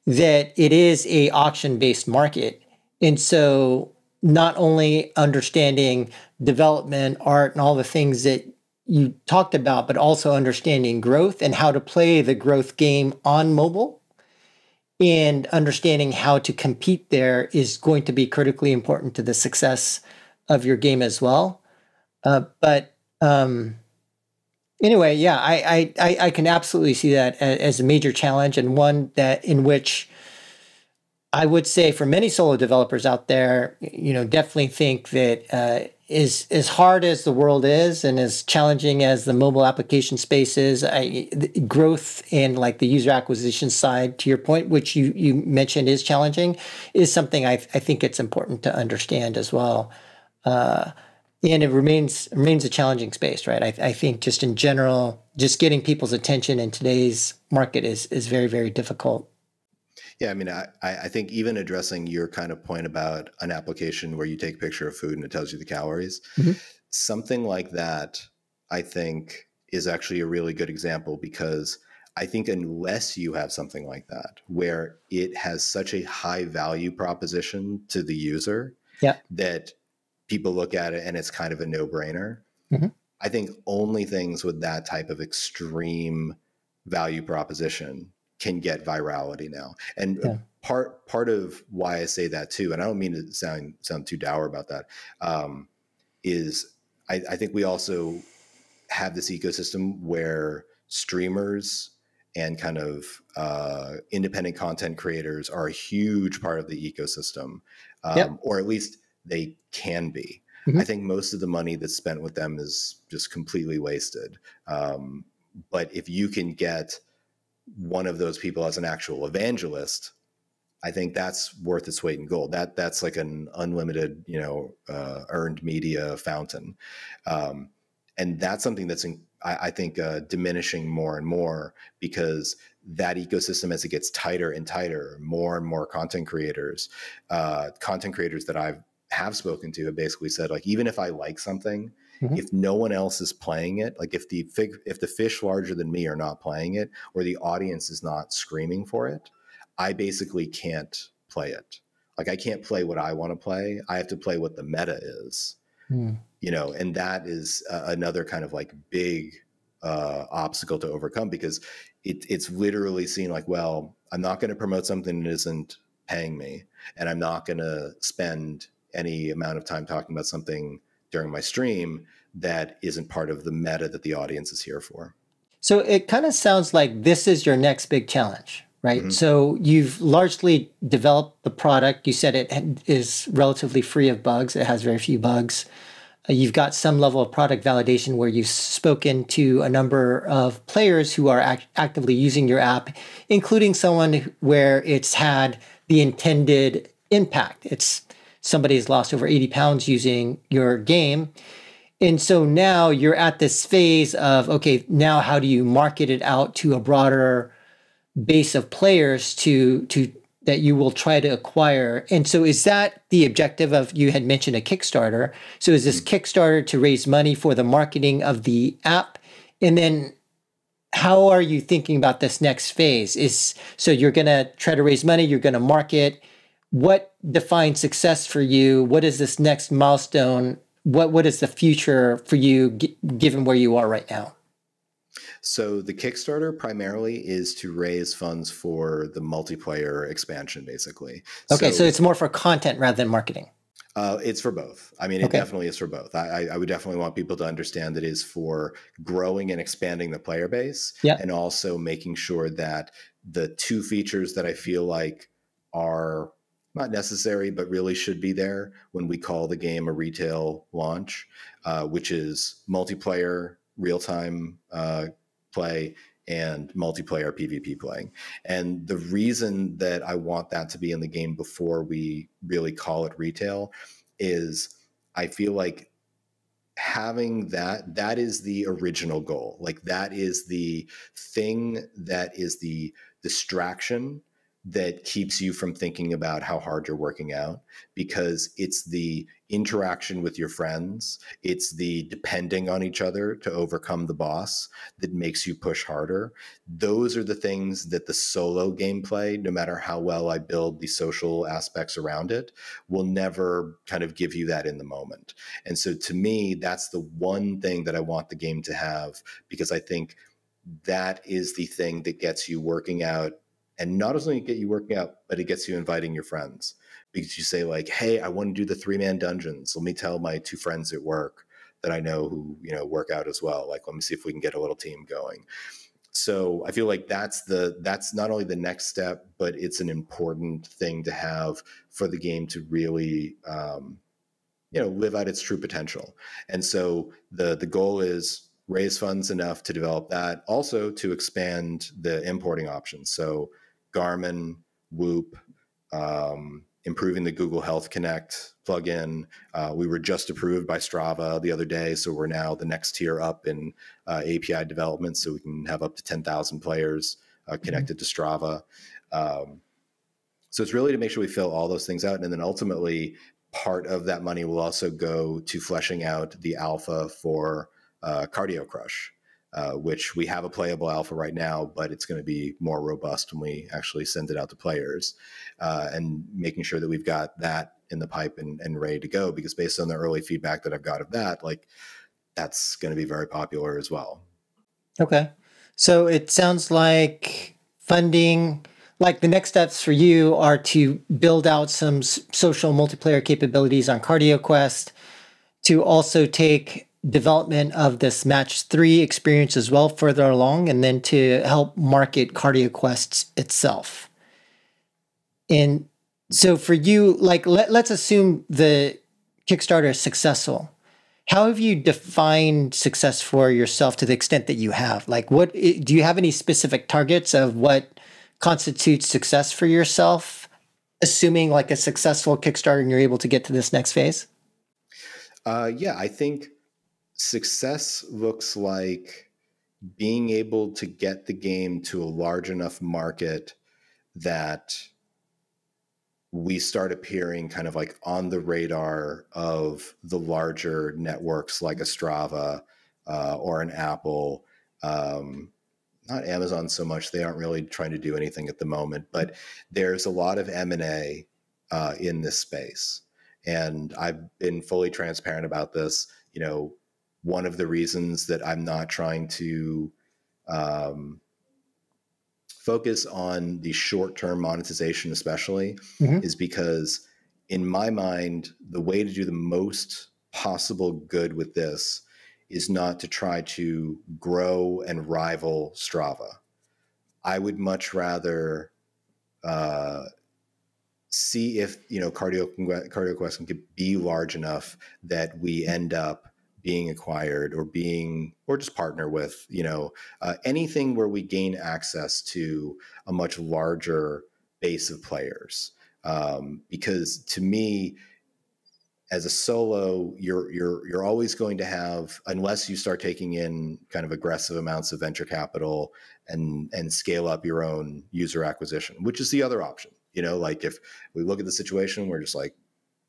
A: that it is a auction-based market. And so not only understanding development, art, and all the things that you talked about, but also understanding growth and how to play the growth game on mobile and understanding how to compete there is going to be critically important to the success of your game as well. But anyway, yeah, I can absolutely see that as a major challenge and one that in which I would say for many solo developers out there, definitely think that is as hard as the world is and as challenging as the mobile application space is, the growth and like the user acquisition side, to your point, which you mentioned is challenging, is something I think it's important to understand as well. And it remains a challenging space, right? I think just in general, just getting people's attention in today's market is very, very difficult.
B: Yeah, I mean, I think even addressing your kind of point about an application where you take a picture of food and it tells you the calories, something like that, I think is actually a really good example because I think unless you have something like that, where it has such a high value proposition to the user that people look at it and it's kind of a no-brainer, I think only things with that type of extreme value proposition can get virality now. And part of why I say that too, and I don't mean to sound too dour about that, is I think we also have this ecosystem where streamers and kind of independent content creators are a huge part of the ecosystem, or at least they can be. I think most of the money that's spent with them is just completely wasted. But if you can get one of those people as an actual evangelist, I think that's worth its weight in gold. That's like an unlimited, earned media fountain. And that's something that's, I think, diminishing more and more because that ecosystem, as it gets tighter and tighter, more and more content creators that I have spoken to have basically said, like, even if I like something, if no one else is playing it, like if the fish larger than me are not playing it or the audience is not screaming for it, I basically can't play it. Like I can't play what I want to play. I have to play what the meta is, and that is another kind of like big obstacle to overcome because it's literally seen like, well, I'm not going to promote something that isn't paying me and I'm not going to spend any amount of time talking about something during my stream that isn't part of the meta that the audience is here for.
A: So it kind of sounds like this is your next big challenge, right? So you've largely developed the product. You said it is relatively free of bugs. It has very few bugs. you've got some level of product validation where you've spoken to a number of players who are actively using your app, including someone where it's had the intended impact. It's somebody's lost over 80 pounds using your game. And so now you're at this phase of, okay, now how do you market it out to a broader base of players to that you will try to acquire? And so is that the objective of, you had mentioned a Kickstarter. So is this Kickstarter to raise money for the marketing of the app? And then how are you thinking about this next phase? So you're going to try to raise money, you're going to market. What defines success for you? What is this next milestone? What is the future for you given where you are right now?
B: So the Kickstarter primarily is to raise funds for the multiplayer expansion, basically.
A: Okay, so it's more for content rather than marketing.
B: It's for both. I mean, it definitely is for both. I would definitely want people to understand that it is for growing and expanding the player base, and also making sure that the two features that I feel like are not necessary, but really should be there when we call the game a retail launch, which is multiplayer, real-time play, and multiplayer PvP playing. And the reason that I want that to be in the game before we really call it retail is I feel like having that is the original goal. Like that is the thing that is the distraction that keeps you from thinking about how hard you're working out, because it's the interaction with your friends, it's the depending on each other to overcome the boss that makes you push harder. Those are the things that the solo gameplay, no matter how well I build the social aspects around it, will never kind of give you that in the moment. And so to me, that's the one thing that I want the game to have, because I think that is the thing that gets you working out. And not only get you working out, but it gets you inviting your friends, because you say like, hey, I want to do the 3-man dungeons. Let me tell my 2 friends at work that I know who, work out as well. Like, let me see if we can get a little team going. So I feel like that's not only the next step, but it's an important thing to have for the game to really, live out its true potential. And so the goal is raise funds enough to develop that, also to expand the importing options. So Garmin, Whoop, improving the Google Health Connect plugin. We were just approved by Strava the other day, so we're now the next tier up in API development, so we can have up to 10,000 players connected to Strava. So it's really to make sure we fill all those things out, and then ultimately part of that money will also go to fleshing out the alpha for Cardio Crush. Which we have a playable alpha right now, but it's going to be more robust when we actually send it out to players, and making sure that we've got that in the pipe and ready to go, because based on the early feedback that I've got of that, like that's going to be very popular as well.
A: Okay. So it sounds like funding, like the next steps for you are to build out some social multiplayer capabilities on CardioQuest, to also take development of this match 3 experience as well further along, and then to help market CardioQuest's itself. And so for you, like let's assume the Kickstarter is successful. How have you defined success for yourself to the extent that you have? Like, what do you have any specific targets of what constitutes success for yourself, assuming like a successful Kickstarter and you're able to get to this next phase?
B: Yeah, I think success looks like being able to get the game to a large enough market that we start appearing kind of like on the radar of the larger networks like a Strava or an Apple. Not Amazon so much. They aren't really trying to do anything at the moment, but there's a lot of M&A in this space. And I've been fully transparent about this. One of the reasons that I'm not trying to focus on the short-term monetization especially is because in my mind, the way to do the most possible good with this is not to try to grow and rival Strava. I would much rather see if, CardioQuest can be large enough that we end up being acquired or just partner with, anything where we gain access to a much larger base of players. Because to me, as a solo, you're always going to have, unless you start taking in kind of aggressive amounts of venture capital and scale up your own user acquisition, which is the other option. Like if we look at the situation, we're just like,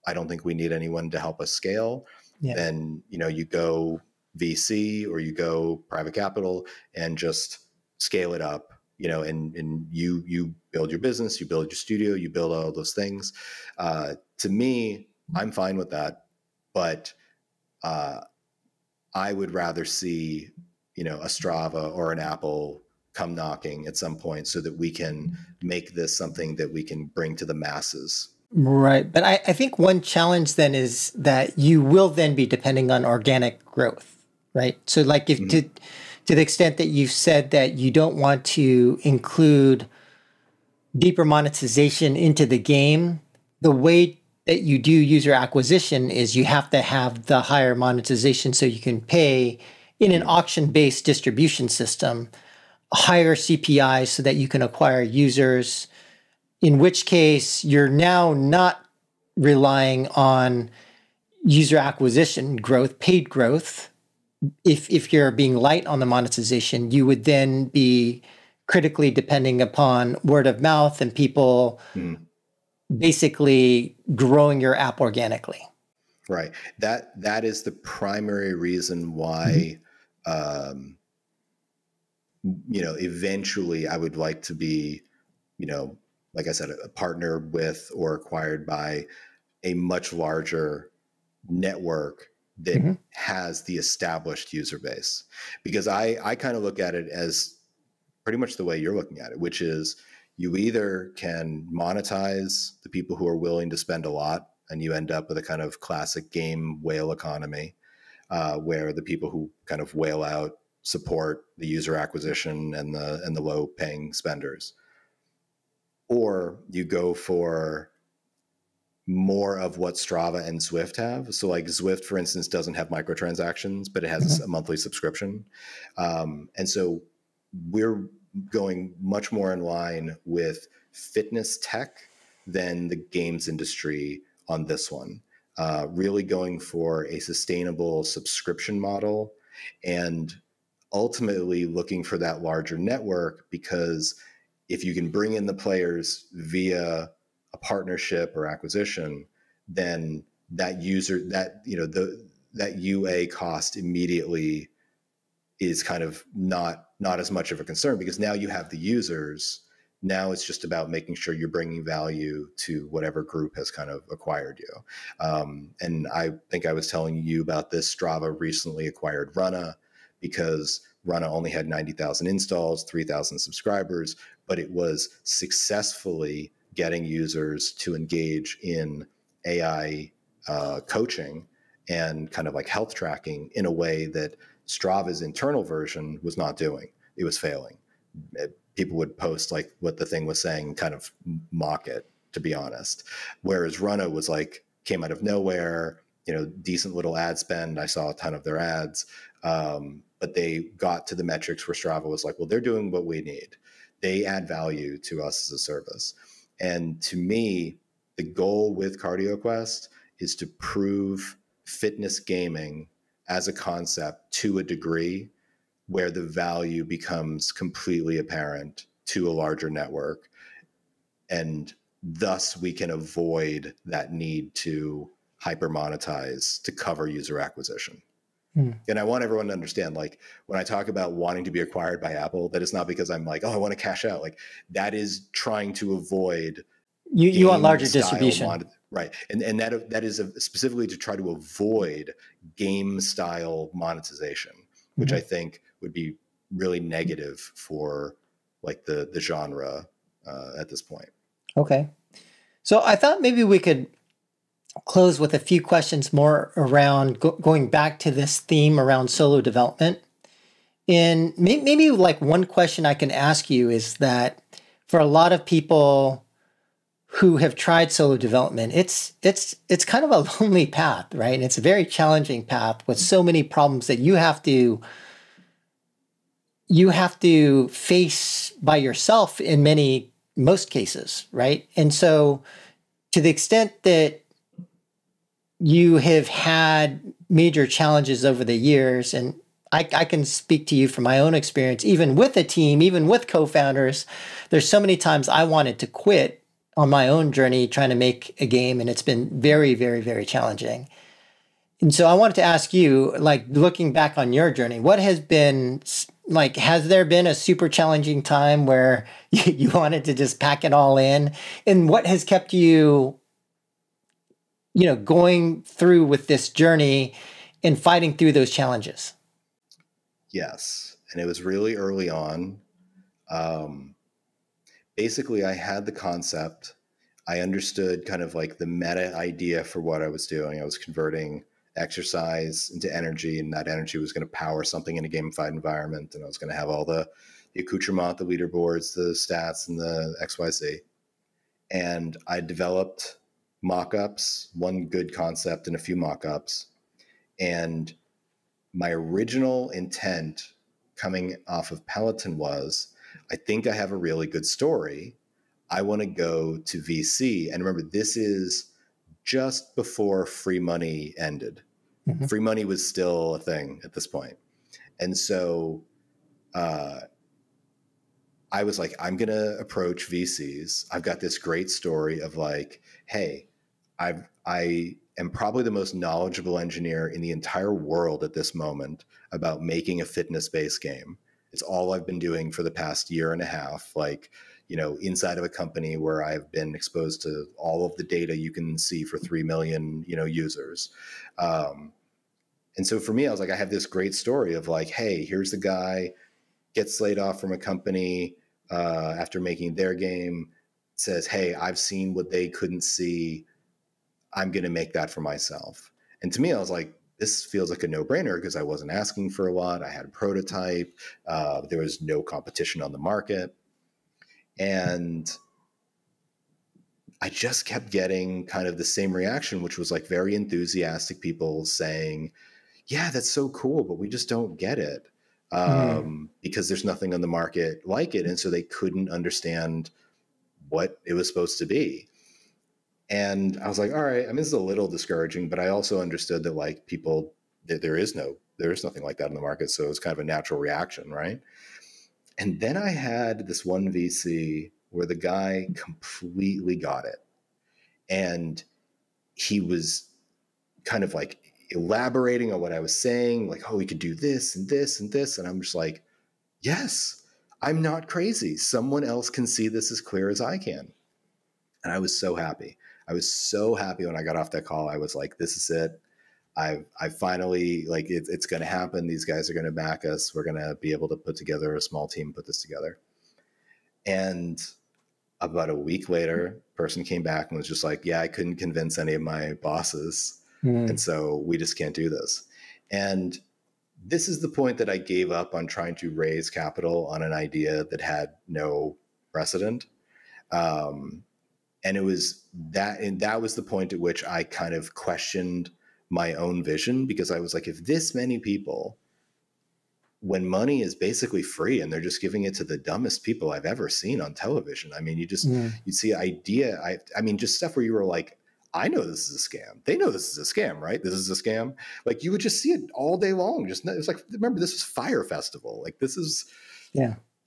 B: I don't think we need anyone to help us scale. Yeah. Then, you go VC or you go private capital and just scale it up, and you build your business, you build your studio, you build all those things. To me, I'm fine with that, but I would rather see, a Strava or an Apple come knocking at some point so that we can make this something that we can bring to the masses.
A: Right. But I think one challenge then is that you will then be depending on organic growth, right? So like if to the extent that you've said that you don't want to include deeper monetization into the game, the way that you do user acquisition is you have to have the higher monetization so you can pay in an auction-based distribution system higher CPIs so that you can acquire users, in which case you're now not relying on user acquisition growth, paid growth. If you're being light on the monetization, you would then be critically depending upon word of mouth and people basically growing your app organically.
B: Right. That is the primary reason why, eventually I would like to be, like I said, a partner with or acquired by a much larger network that has the established user base. Because I kind of look at it as pretty much the way you're looking at it, which is you either can monetize the people who are willing to spend a lot, and you end up with a kind of classic game whale economy, where the people who kind of whale out support the user acquisition and the low paying spenders. Or you go for more of what Strava and Zwift have. So like Zwift, for instance, doesn't have microtransactions, but it has a monthly subscription. And so we're going much more in line with fitness tech than the games industry on this one. Really going for a sustainable subscription model and ultimately looking for that larger network, because if you can bring in the players via a partnership or acquisition, then that UA cost immediately is kind of not as much of a concern, because now you have the users. Now it's just about making sure you're bringing value to whatever group has kind of acquired you. And I think I was telling you about this. Strava recently acquired Runna, because Runna only had 90,000 installs, 3,000 subscribers, but it was successfully getting users to engage in AI coaching and kind of like health tracking in a way that Strava's internal version was not doing. It was failing. People would post like what the thing was saying, kind of mock it, to be honest. Whereas Runna was like, came out of nowhere, decent little ad spend. I saw a ton of their ads. But they got to the metrics where Strava was like, well, they're doing what we need. They add value to us as a service. And to me, the goal with CardioQuest is to prove fitness gaming as a concept to a degree where the value becomes completely apparent to a larger network. And thus we can avoid that need to hyper monetize to cover user acquisition. And I want everyone to understand, like, when I talk about wanting to be acquired by Apple, that is not because I'm like, oh, I want to cash out. Like, that is trying to avoid
A: you want larger distribution,
B: right? And that is specifically to try to avoid game style monetization, which I think would be really negative for like the genre at this point.
A: Okay, so I thought maybe we could close with a few questions more around going back to this theme around solo development. And maybe like one question I can ask you is that for a lot of people, who have tried solo development, it's kind of a lonely path, right? And it's a very challenging path with so many problems that you have to face by yourself in most cases, right? And so to the extent that you have had major challenges over the years, and I can speak to you from my own experience, even with a team, even with co-founders, there's so many times I wanted to quit on my own journey trying to make a game, and it's been very, very, very challenging. And so I wanted to ask you, like, looking back on your journey, what has been, like, has there been a super challenging time where you wanted to just pack it all in? And what has kept you, going through with this journey and fighting through those challenges?
B: Yes. And it was really early on. Basically, I had the concept. I understood kind of like the meta idea for what I was doing. I was converting exercise into energy, and that energy was going to power something in a gamified environment. And I was going to have all the accoutrement, the leaderboards, the stats, and the XYZ. And I developed mock-ups, one good concept and a few mock-ups. And my original intent coming off of Peloton was, I think I have a really good story. I want to go to VC. And remember, this is just before free money ended. Mm-hmm. Free money was still a thing at this point. And so I was like, I'm going to approach VCs. I've got this great story of like, hey, I am probably the most knowledgeable engineer in the entire world at this moment about making a fitness-based game. It's all I've been doing for the past year and a half, like, inside of a company where I've been exposed to all of the data you can see for 3 million, users. And so for me, I was like, I have this great story of like, hey, here's the guy, gets laid off from a company after making their game, says, hey, I've seen what they couldn't see. I'm going to make that for myself. And to me, I was like, this feels like a no-brainer because I wasn't asking for a lot. I had a prototype. There was no competition on the market. And I just kept getting kind of the same reaction, which was like very enthusiastic people saying, yeah, that's so cool, but we just don't get it because there's nothing on the market like it. And so they couldn't understand what it was supposed to be. And I was like, all right, I mean, this is a little discouraging, but I also understood that like people, there is nothing like that in the market. So it's kind of a natural reaction, right? And then I had this one VC where the guy completely got it. And he was kind of like elaborating on what I was saying, like, oh, we could do this and this and this. And I'm just like, yes, I'm not crazy. Someone else can see this as clear as I can. And I was so happy. I was so happy when I got off that call. I was like, this is it. I finally, like, it's going to happen. These guys are going to back us. We're going to be able to put together a small team, put this together. And about a week later, person came back and was just like, yeah, I couldn't convince any of my bosses. And so we just can't do this. And this is the point that I gave up on trying to raise capital on an idea that had no precedent. And it was that, and that was the point at which I kind of questioned my own vision, because I was like, if this many people, when money is basically free and they're just giving it to the dumbest people I've ever seen on television. I mean, you see idea. I mean, just stuff where you were like, I know this is a scam. They know this is a scam, right? This is a scam. Like you would just see it all day long. It's like, remember, this was Fire Festival. Like this is,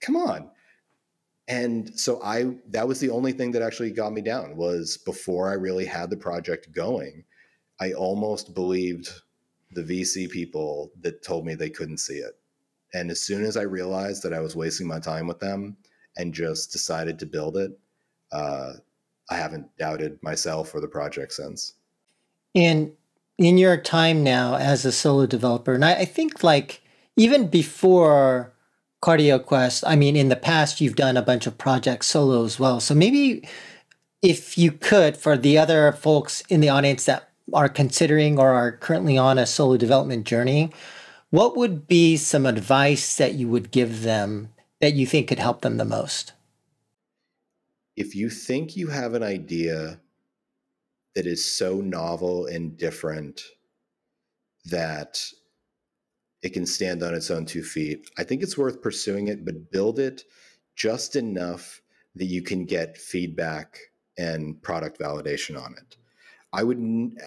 B: come on. And so that was the only thing that actually got me down, was before I really had the project going, I almost believed the VC people that told me they couldn't see it. And as soon as I realized that I was wasting my time with them and just decided to build it, I haven't doubted myself or the project since.
A: And in your time now as a solo developer, and I think like even before CardioQuest, I mean, in the past, you've done a bunch of projects solo as well. So maybe if you could, for the other folks in the audience that are considering or are currently on a solo development journey, what would be some advice that you would give them that you think could help them the most?
B: if you think you have an idea that is so novel and different that it can stand on its own 2 feet, I think it's worth pursuing it, but build it just enough that you can get feedback and product validation on it. I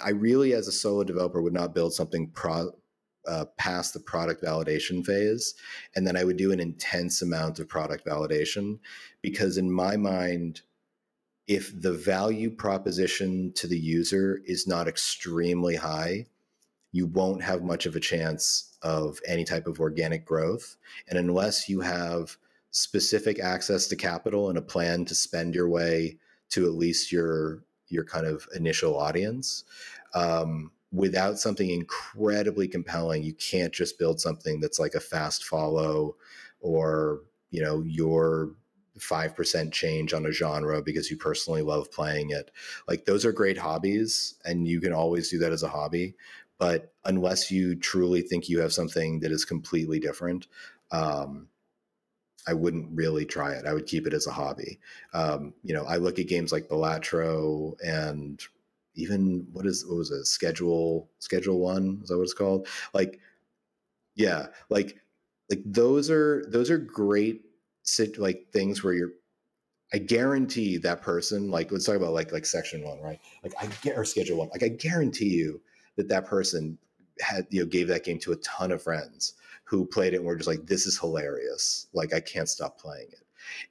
B: really, as a solo developer, would not build something past the product validation phase. And then I would do an intense amount of product validation, because in my mind, if the value proposition to the user is not extremely high, you won't have much of a chance of any type of organic growth. And unless you have specific access to capital and a plan to spend your way to at least your kind of initial audience, without something incredibly compelling, you can't just build something that's like a fast follow, or your 5% change on a genre because you personally love playing it. Like, those are great hobbies, and you can always do that as a hobby. But unless you truly think you have something that is completely different, I wouldn't really try it. I would keep it as a hobby. I look at games like Balatro, and even what was it? Schedule One? Is that what it's called? Like, yeah, like those are great like things where I guarantee that person, like, let's talk about like Section One, right? Like, or Schedule One. Like, I guarantee you that person had, gave that game to a ton of friends who played it and were just like, this is hilarious. Like, I can't stop playing it.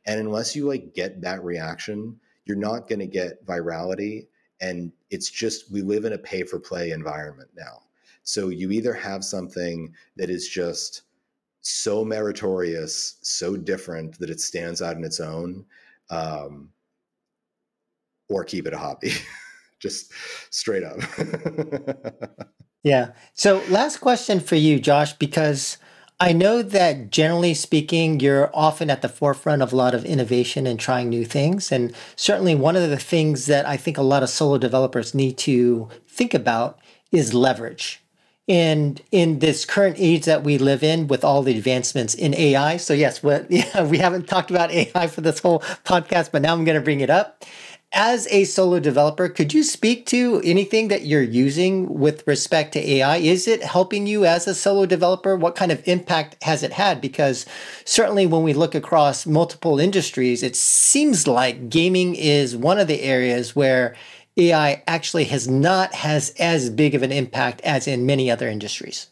B: And unless you like get that reaction, you're not going to get virality. And it's just, we live in a pay for play environment now. So you either have something that is just so meritorious, so different that it stands out on its own, or keep it a hobby. Just straight up.
A: Yeah. So last question for you, Josh, because I know that generally speaking, you're often at the forefront of a lot of innovation and trying new things. And certainly one of the things that I think a lot of solo developers need to think about is leverage. And in this current age that we live in with all the advancements in AI. So yes, we haven't talked about AI for this whole podcast, but now I'm going to bring it up. As a solo developer, could you speak to anything that you're using with respect to AI? Is it helping you as a solo developer? What kind of impact has it had? Because certainly when we look across multiple industries, it seems like gaming is one of the areas where AI actually has as big of an impact as in many other industries.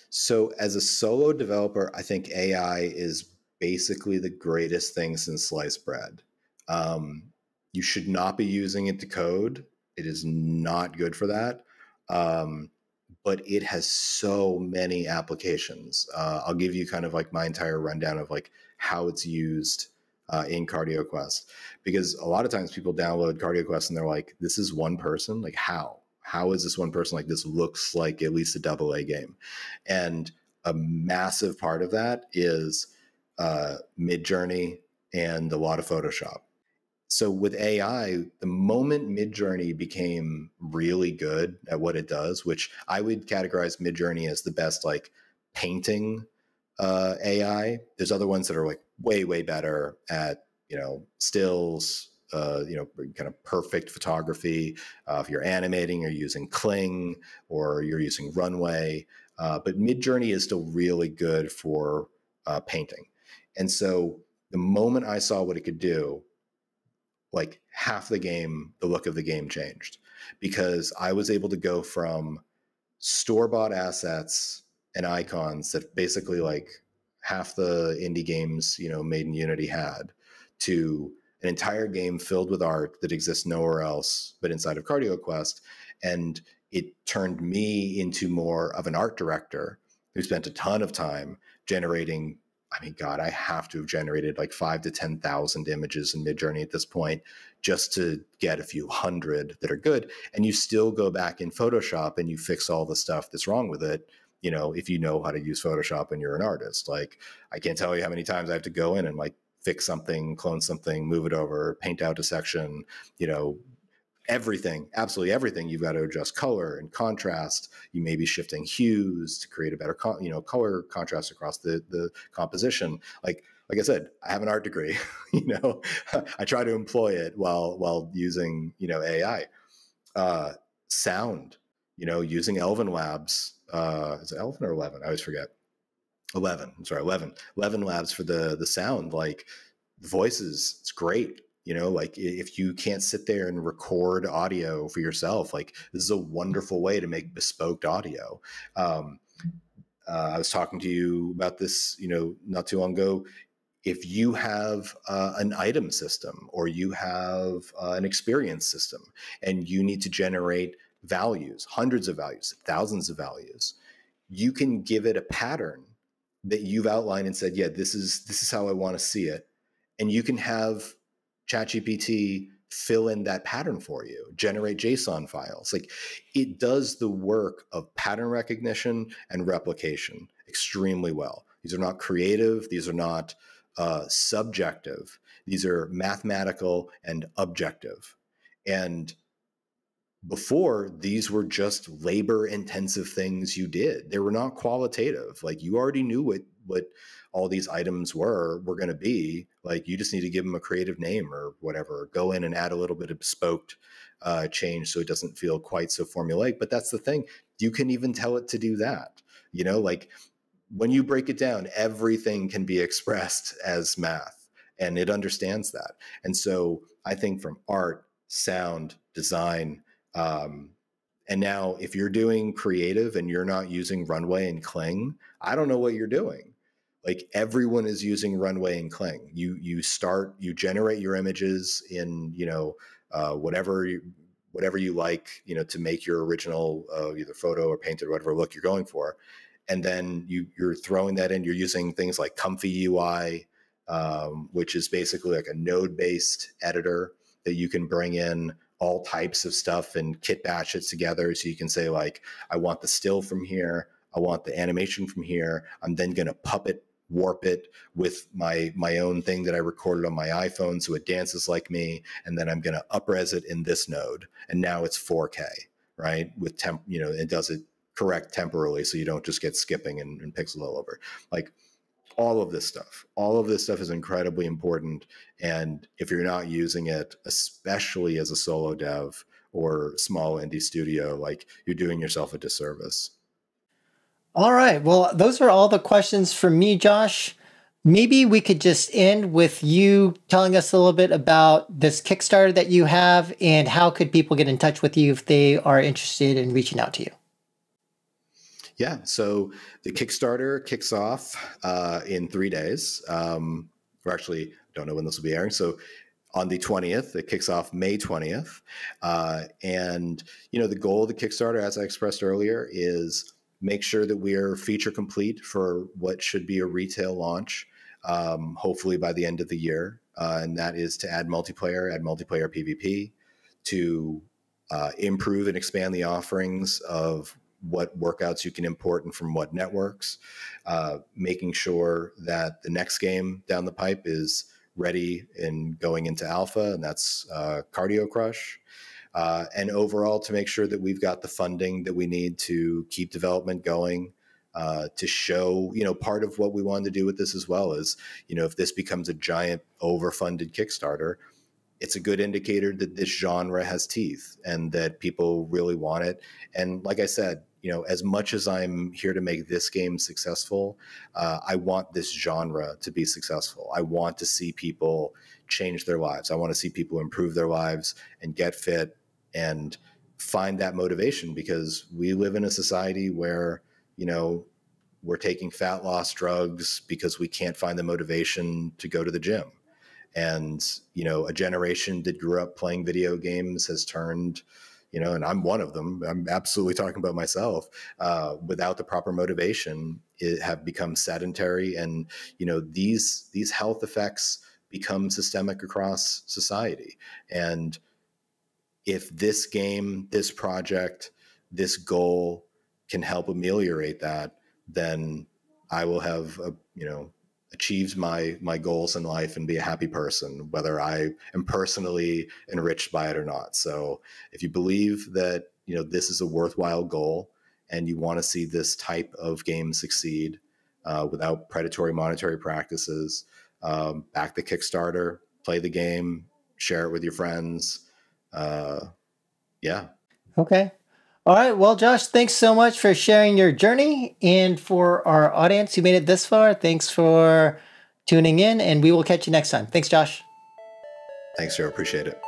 B: So as a solo developer, I think AI is basically the greatest thing since sliced bread. You should not be using it to code. It is not good for that. But it has so many applications. I'll give you kind of like my entire rundown of like how it's used in CardioQuest, because a lot of times people download CardioQuest and they're like, this is one person. Like, how is this one person? Like, this looks like at least a AA game. And a massive part of that is MidJourney and a lot of Photoshop. So with AI, the moment MidJourney became really good at what it does, which I would categorize MidJourney as the best like painting AI. There's other ones that are like way better at stills, kind of perfect photography. If you're animating, you're using Kling or you're using Runway, but MidJourney is still really good for painting. And so the moment I saw what it could do, like half the game, the look of the game changed, because I was able to go from store-bought assets and icons that basically like half the indie games, made in Unity had, to an entire game filled with art that exists nowhere else but inside of CardioQuest. And it turned me into more of an art director who spent a ton of time generating. I mean, God, I have to have generated like 5,000 to 10,000 images in MidJourney at this point just to get a few hundred that are good. And you still go back in Photoshop and you fix all the stuff that's wrong with it, if you know how to use Photoshop and you're an artist. Like, I can't tell you how many times I have to go in and like fix something, clone something, move it over, paint out a section, everything, absolutely everything. You've got to adjust color and contrast. You may be shifting hues to create a better, color contrast across the composition. Like, like I said, I have an art degree. I try to employ it while using AI. Sound, using Eleven Labs. Is it 11 or 11? I always forget. 11. I'm sorry, 11. 11 Labs for the sound. Like voices, it's great. Like if you can't sit there and record audio for yourself, like this is a wonderful way to make bespoke audio. I was talking to you about this, not too long ago. If you have an item system or you have an experience system and you need to generate values, hundreds of values, thousands of values, you can give it a pattern that you've outlined and said, yeah, this is how I want to see it. And you can have ChatGPT fill in that pattern for you, generate JSON files. Like it does the work of pattern recognition and replication extremely well. These are not creative. These are not subjective. These are mathematical and objective. And before, these were just labor intensive things you did. They were not qualitative. Like you already knew what all these items were going to be. Like you just need to give them a creative name or whatever, go in and add a little bit of bespoke change so it doesn't feel quite so formulaic. But that's the thing. You can even tell it to do that. Like when you break it down, everything can be expressed as math and it understands that. And so I think from art, sound, design, and now if you're doing creative and you're not using Runway and Kling, I don't know what you're doing. Like everyone is using Runway and Kling. You generate your images in, whatever you like, to make your original either photo or painted or whatever look you're going for. And then you're throwing that in, you're using things like Comfy UI, which is basically like a node-based editor that you can bring in all types of stuff and kit batch it together. So you can say like, I want the still from here. I want the animation from here. I'm then going to puppet warp it with my own thing that I recorded on my iPhone. So it dances like me. And then I'm going to up-res it in this node. And now it's 4K, right? With it does it correct temporally. So you don't just get skipping and pixel all over. Like all of this stuff is incredibly important. And if you're not using it, especially as a solo dev or small indie studio, like you're doing yourself a disservice.
A: All right. Well, those are all the questions from me, Josh. Maybe we could just end with you telling us a little bit about this Kickstarter that you have and how could people get in touch with you if they are interested in reaching out to you?
B: Yeah, so the Kickstarter kicks off in 3 days. Or actually, don't know when this will be airing. So on the 20th, it kicks off May 20th. And, the goal of the Kickstarter, as I expressed earlier, is make sure that we are feature complete for what should be a retail launch, hopefully by the end of the year. And that is to add multiplayer PvP, to improve and expand the offerings of what workouts you can import and from what networks, making sure that the next game down the pipe is ready and going into alpha, and that's Cardio Crush. And overall to make sure that we've got the funding that we need to keep development going, to show, part of what we wanted to do with this as well is, if this becomes a giant overfunded Kickstarter, it's a good indicator that this genre has teeth and that people really want it. And like I said, as much as I'm here to make this game successful, I want this genre to be successful. I want to see people change their lives. I want to see people improve their lives and get fit and find that motivation, because we live in a society where, we're taking fat loss drugs because we can't find the motivation to go to the gym. And, a generation that grew up playing video games has turned, and I'm one of them, I'm absolutely talking about myself, without the proper motivation, it have become sedentary. And, these health effects become systemic across society. And if this game, this project, this goal can help ameliorate that, then I will have, achieved my goals in life and be a happy person, whether I am personally enriched by it or not. So if you believe that, this is a worthwhile goal and you want to see this type of game succeed without predatory monetary practices, back the Kickstarter, play the game, share it with your friends. Yeah.
A: Okay. All right. Well, Josh, thanks so much for sharing your journey. And for our audience who made it this far, thanks for tuning in, and we will catch you next time. Thanks, Josh.
B: Thanks, Joe. Appreciate it.